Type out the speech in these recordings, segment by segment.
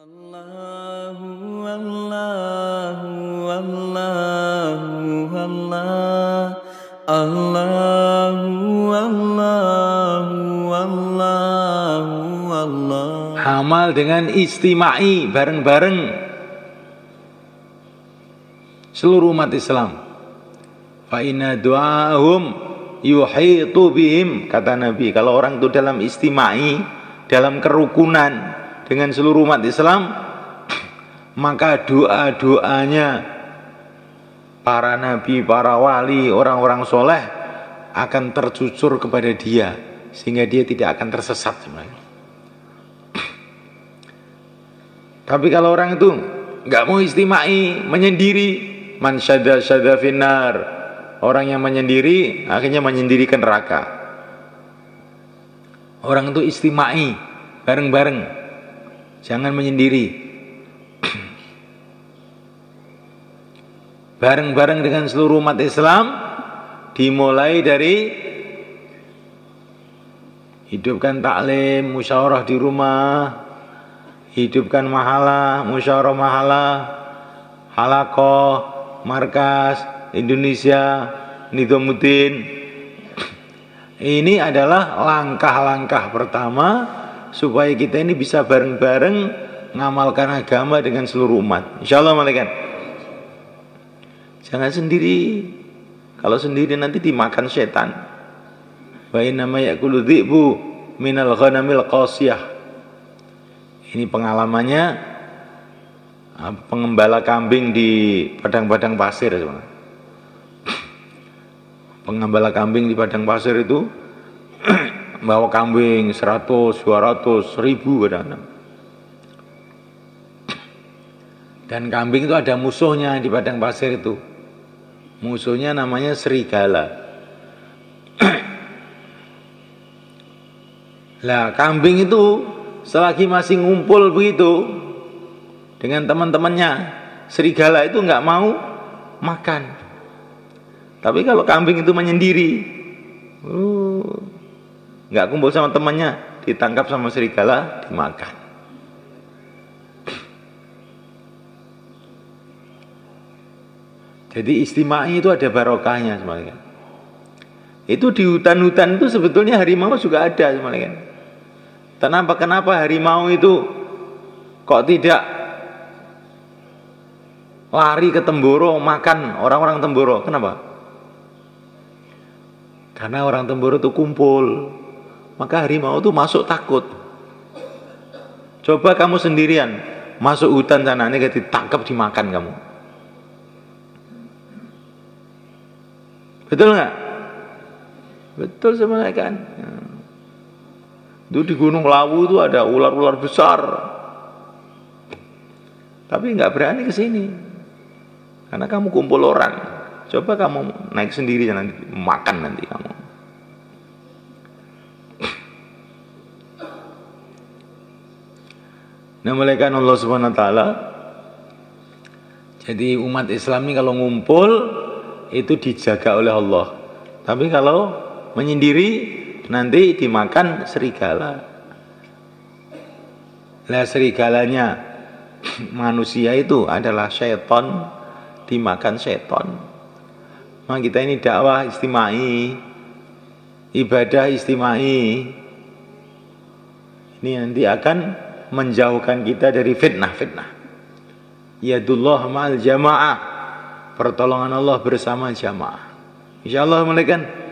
Allahu Allahu Allahu Allah Allahu Allahu Allahu Allah. Amal dengan istimai, bareng-bareng seluruh umat Islam. Fa inna du'ahum yuhitu bihim, kata Nabi, kalau orang itu dalam istimai, dalam kerukunan dengan seluruh umat Islam, maka doa-doanya para nabi, para wali, orang-orang soleh akan tercucur kepada dia, sehingga dia tidak akan tersesat sebenarnya. Tapi kalau orang itu nggak mau istimai, menyendiri, man syadda finnar, orang yang menyendiri akhirnya menyendirikan neraka. Orang itu istimai, bareng-bareng, jangan menyendiri, bareng-bareng dengan seluruh umat Islam. Dimulai dari hidupkan taklim, musyawarah di rumah, hidupkan mahalah, musyawarah mahalah, halaqah, markas Indonesia, Nizamuddin. Ini adalah langkah-langkah pertama supaya kita ini bisa bareng-bareng ngamalkan agama dengan seluruh umat. Insyaallah malaikat. Jangan sendiri. Kalau sendiri nanti dimakan setan. Wa inna ma ya'kulu dhi'bu minal ghanamil qasiyah. Ini pengalamannya pengembala kambing di padang-padang pasir. Pengembala kambing di padang pasir itu bawa kambing 100, 200, 1000 kadang-kadang. Dan kambing itu ada musuhnya di padang pasir itu. Musuhnya namanya serigala. Lah kambing itu selagi masih ngumpul begitu dengan teman-temannya, serigala itu nggak mau makan. Tapi kalau kambing itu menyendiri, nggak kumpul sama temannya, ditangkap sama serigala, dimakan. Jadi istimai itu ada barokahnya semuanya. Itu di hutan-hutan itu sebetulnya harimau juga ada semuanya. Kenapa harimau itu kok tidak lari ke Temboro makan orang-orang Temboro? Kenapa? Karena orang Temboro itu kumpul, maka harimau itu masuk takut. Coba kamu sendirian masuk hutan sana, ini ditangkap dimakan kamu. Betul nggak? Betul sebenarnya kan. Itu di Gunung Lawu itu ada ular-ular besar, tapi nggak berani ke sini karena kamu kumpul orang. Coba kamu naik sendiri nanti makan nanti kamu. Nah, malaikat Allah Subhanahu wa taala. Jadi umat Islam ini kalau ngumpul itu dijaga oleh Allah. Tapi kalau menyendiri nanti dimakan serigala. Lah serigalanya manusia itu adalah syaitan, dimakan syaitan. Maka kita ini dakwah istimai, ibadah istimai, ini nanti akan menjauhkan kita dari fitnah-fitnah. Yadullah ma'al jamaah, pertolongan Allah bersama jamaah. Insyaallah malaikat.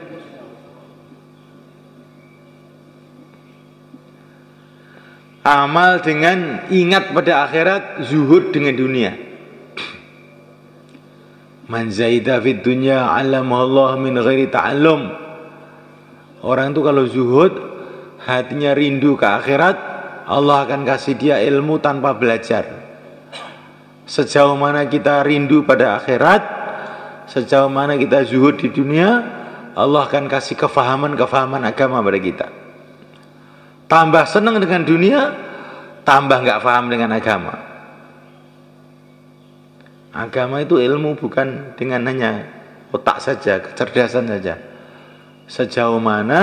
Amal dengan ingat pada akhirat, zuhud dengan dunia. Man zaida fid dunya 'allamahu min ghairi ta'allum. Orang itu kalau zuhud, hatinya rindu ke akhirat, Allah akan kasih dia ilmu tanpa belajar. Sejauh mana kita rindu pada akhirat, sejauh mana kita zuhud di dunia, Allah akan kasih kefahaman-kefahaman agama pada kita. Tambah senang dengan dunia, tambah nggak paham dengan agama. Agama itu ilmu bukan dengan hanya otak saja, kecerdasan saja. Sejauh mana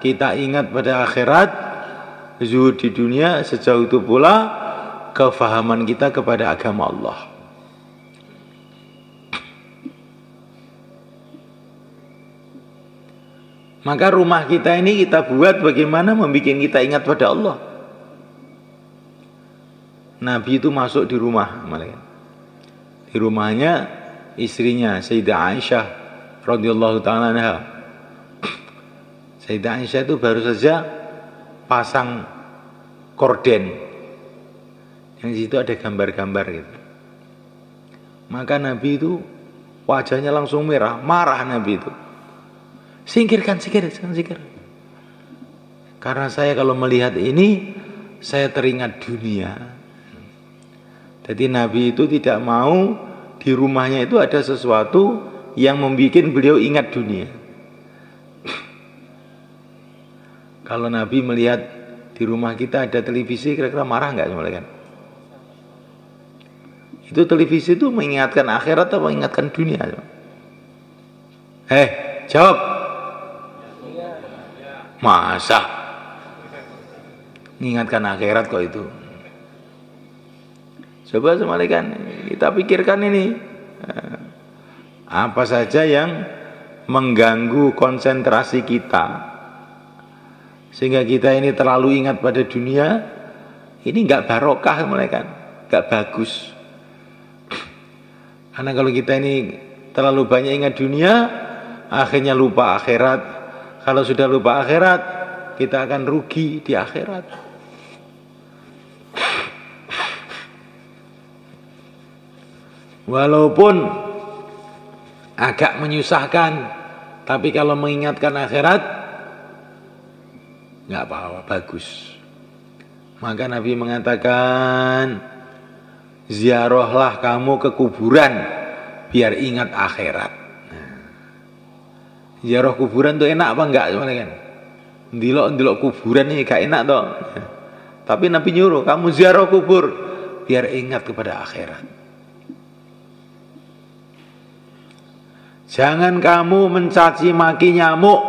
kita ingat pada akhirat, zuhud di dunia, sejauh itu pula kefahaman kita kepada agama Allah. Maka rumah kita ini kita buat bagaimana membuat kita ingat pada Allah. Nabi itu masuk di rumah, di rumahnya istrinya Sayyidah Aisyah radhiyallahu taala anha. Sayyidah Aisyah itu baru saja pasang korden, yang di situ ada gambar-gambar gitu. Maka Nabi itu wajahnya langsung merah, marah Nabi itu. Singkirkan. Karena saya kalau melihat ini, saya teringat dunia. Jadi Nabi itu tidak mau di rumahnya itu ada sesuatu yang membuat beliau ingat dunia. Kalau Nabi melihat di rumah kita ada televisi, kira-kira marah nggak sama kan? Itu televisi itu mengingatkan akhirat atau mengingatkan dunia? Jawab. Masa mengingatkan akhirat kok itu? Coba semalikan, kita pikirkan ini. Apa saja yang mengganggu konsentrasi kita sehingga kita ini terlalu ingat pada dunia, ini nggak barokah semalikan, nggak bagus. Karena kalau kita ini terlalu banyak ingat dunia, akhirnya lupa akhirat. Kalau sudah lupa akhirat, kita akan rugi di akhirat. Walaupun agak menyusahkan, tapi kalau mengingatkan akhirat, nggak apa-apa, bagus. Maka Nabi mengatakan, ziarahlah kamu ke kuburan biar ingat akhirat. Ziarah kuburan tuh enak apa enggak sebenarnya kan? Ndelok kuburan ini gak enak toh. Tapi Nabi nyuruh kamu ziarah kubur biar ingat kepada akhirat. Jangan kamu mencaci maki nyamuk,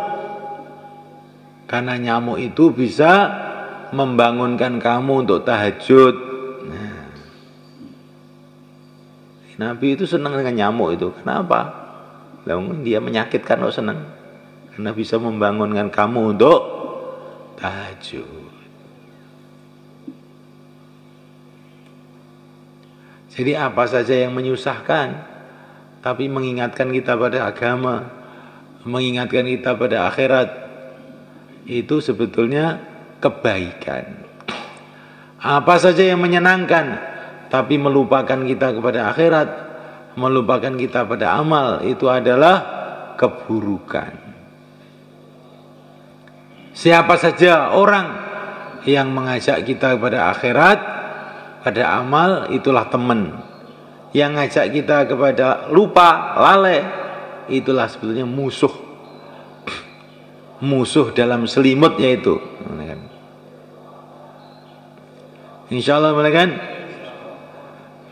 karena nyamuk itu bisa membangunkan kamu untuk tahajud. Nabi itu senang dengan nyamuk itu. Kenapa? Dia menyakitkan kok senang, karena bisa membangunkan kamu untuk tahajud. Jadi apa saja yang menyusahkan tapi mengingatkan kita pada agama, mengingatkan kita pada akhirat, itu sebetulnya kebaikan. Apa saja yang menyenangkan tapi melupakan kita kepada akhirat, melupakan kita pada amal, itu adalah keburukan. Siapa saja orang yang mengajak kita kepada akhirat, pada amal, itulah teman. Yang ngajak kita kepada lupa, lalai, itulah sebetulnya musuh. Musuh dalam selimut yaitu. Insyaallah kan?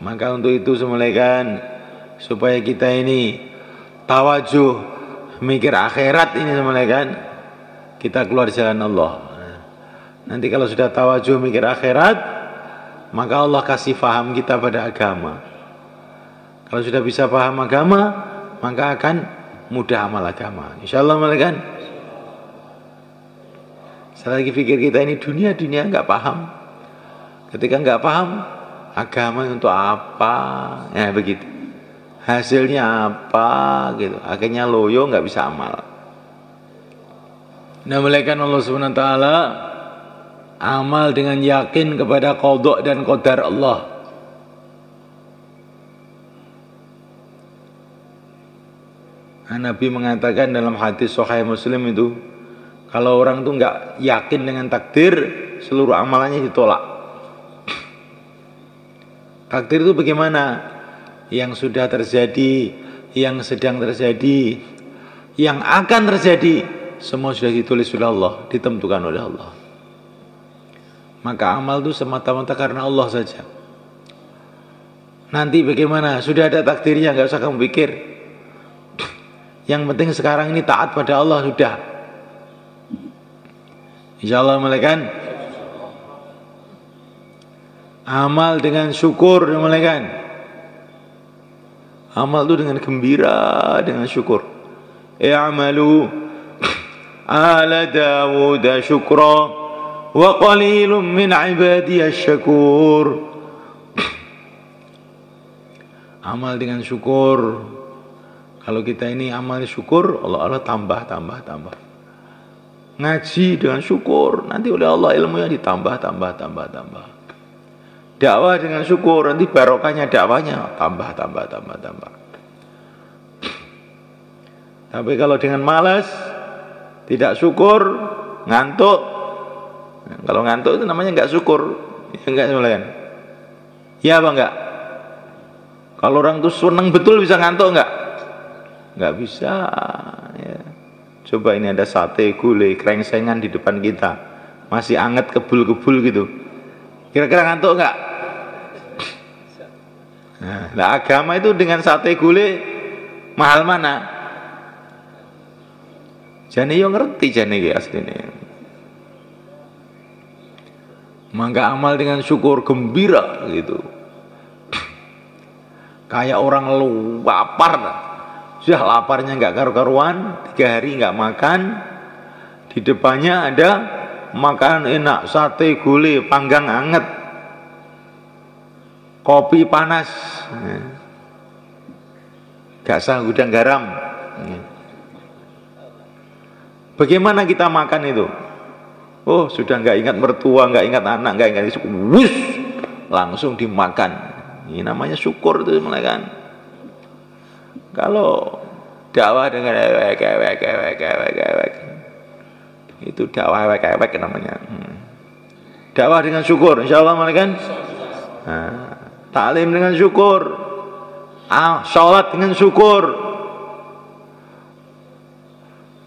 Maka untuk itu semulaikan, supaya kita ini tawajuh mikir akhirat ini semulaikan, kita keluar jalan Allah. Nanti kalau sudah tawajuh mikir akhirat, maka Allah kasih faham kita pada agama. Kalau sudah bisa paham agama, maka akan mudah amal agama. Insyaallah kan? Selagi pikir kita ini dunia nggak paham. Ketika nggak paham, agama untuk apa? Ya begitu. Hasilnya apa gitu. Akhirnya loyo, nggak bisa amal. Nah, melainkan Allah Subhanahu wa taala, amal dengan yakin kepada qada dan qadar Allah. Nah, Nabi mengatakan dalam hadis Sahih Muslim itu, kalau orang tuh nggak yakin dengan takdir, seluruh amalannya ditolak. Takdir itu bagaimana? Yang sudah terjadi, yang sedang terjadi, yang akan terjadi, semua sudah ditulis oleh Allah, ditentukan oleh Allah. Maka amal itu semata-mata karena Allah saja. Nanti bagaimana? Sudah ada takdirnya, nggak usah kamu pikir. Yang penting sekarang ini taat pada Allah sudah. Insyaallah kan? Amal dengan syukur, dimulaikan. Amal itu dengan gembira, dengan syukur. I'malu ala Dawud syukra wa qalilun min ibadiyasy syakur. Amal dengan syukur. Kalau kita ini amal syukur, Allah tambah. Ngaji dengan syukur, nanti oleh Allah ilmunya ditambah. Dakwah dengan syukur, nanti barokahnya dakwahnya tambah. Tapi kalau dengan malas, tidak syukur, ngantuk. Kalau ngantuk itu namanya enggak syukur. Ya enggak sebenarnya. Ya apa enggak? Kalau orang itu senang betul bisa ngantuk enggak? Enggak bisa. Ya. Coba ini ada sate gulai krengsengan di depan kita, masih anget kebul-kebul gitu. Kira-kira ngantuk enggak? Nah, agama itu dengan sate gulai mahal mana? Jane yo ngerti jane iki asline. Mangga amal dengan syukur gembira gitu. Kayak orang lapar. Sudah laparnya enggak karu-karuan, 3 hari enggak makan. Di depannya ada makanan enak, sate gulai panggang anget. Kopi panas, gak sah gudang garam. Bagaimana kita makan itu? Oh, sudah gak ingat mertua, gak ingat anak, gak ingat itu, wush, langsung dimakan. Ini namanya syukur itu kan. Kalau dakwah dengan itu dakwah namanya. Dakwah dengan syukur, insyaallah kan. Taklim dengan syukur, sholat dengan syukur.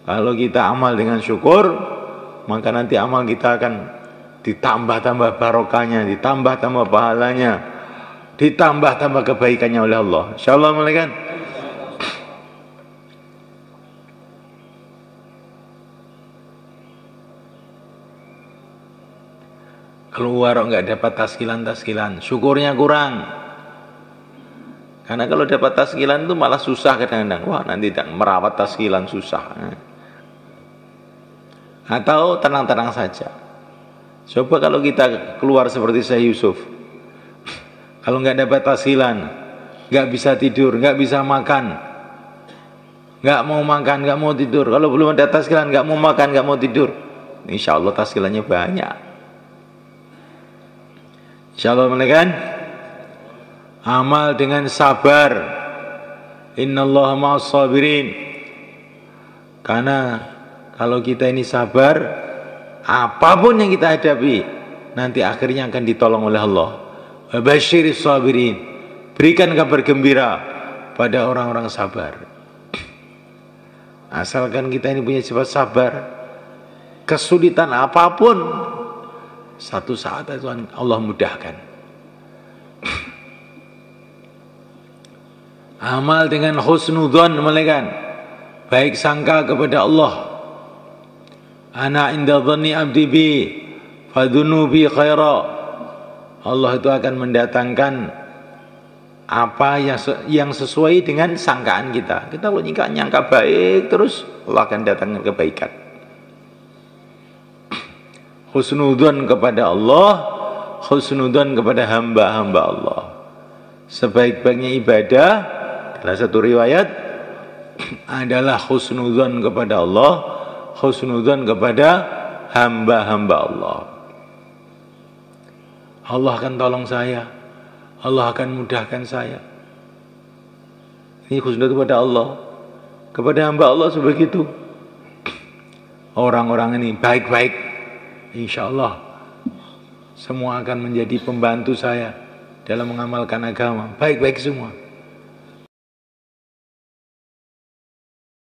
Kalau kita amal dengan syukur, maka nanti amal kita akan ditambah-tambah barokahnya, ditambah-tambah pahalanya, ditambah-tambah kebaikannya oleh Allah. Insyaallah kan. Keluar enggak dapat taskilan, syukurnya kurang. Karena kalau dapat taskilan itu malah susah kadang-kadang. Wah, nanti merawat taskilan susah. Atau tenang-tenang saja. Coba kalau kita keluar seperti Syekh Yusuf. Kalau enggak dapat taskilan, enggak bisa tidur, enggak bisa makan. Enggak mau makan, enggak mau tidur. Kalau belum ada taskilan, enggak mau makan, enggak mau tidur. Insyaallah taskilannya banyak. Insyaallah kan? Amal dengan sabar. Innallaha ma'as sabirin. Karena kalau kita ini sabar, apapun yang kita hadapi nanti akhirnya akan ditolong oleh Allah. Wa basyiris sabirin. Berikan kabar gembira pada orang-orang sabar. Asalkan kita ini punya sifat sabar, kesulitan apapun satu saat itu Allah mudahkan. Amal dengan husnudzon, malaikat, baik sangka kepada Allah. Ana inda dhanni abdi bi fadhunubi khaira. Allah itu akan mendatangkan apa yang sesuai dengan sangkaan kita. Kita kalau nyangka baik terus, Allah akan datangkan kebaikan. Husnudzon kepada Allah, husnudzon kepada hamba-hamba Allah. Sebaik-baiknya ibadah, dalam satu riwayat, adalah husnudzon kepada Allah, husnudzon kepada hamba-hamba Allah. Allah akan tolong saya, Allah akan mudahkan saya. Ini husnudzon kepada Allah, kepada hamba Allah sebegitu. Orang-orang ini baik-baik, insyaallah semua akan menjadi pembantu saya dalam mengamalkan agama. Baik-baik semua.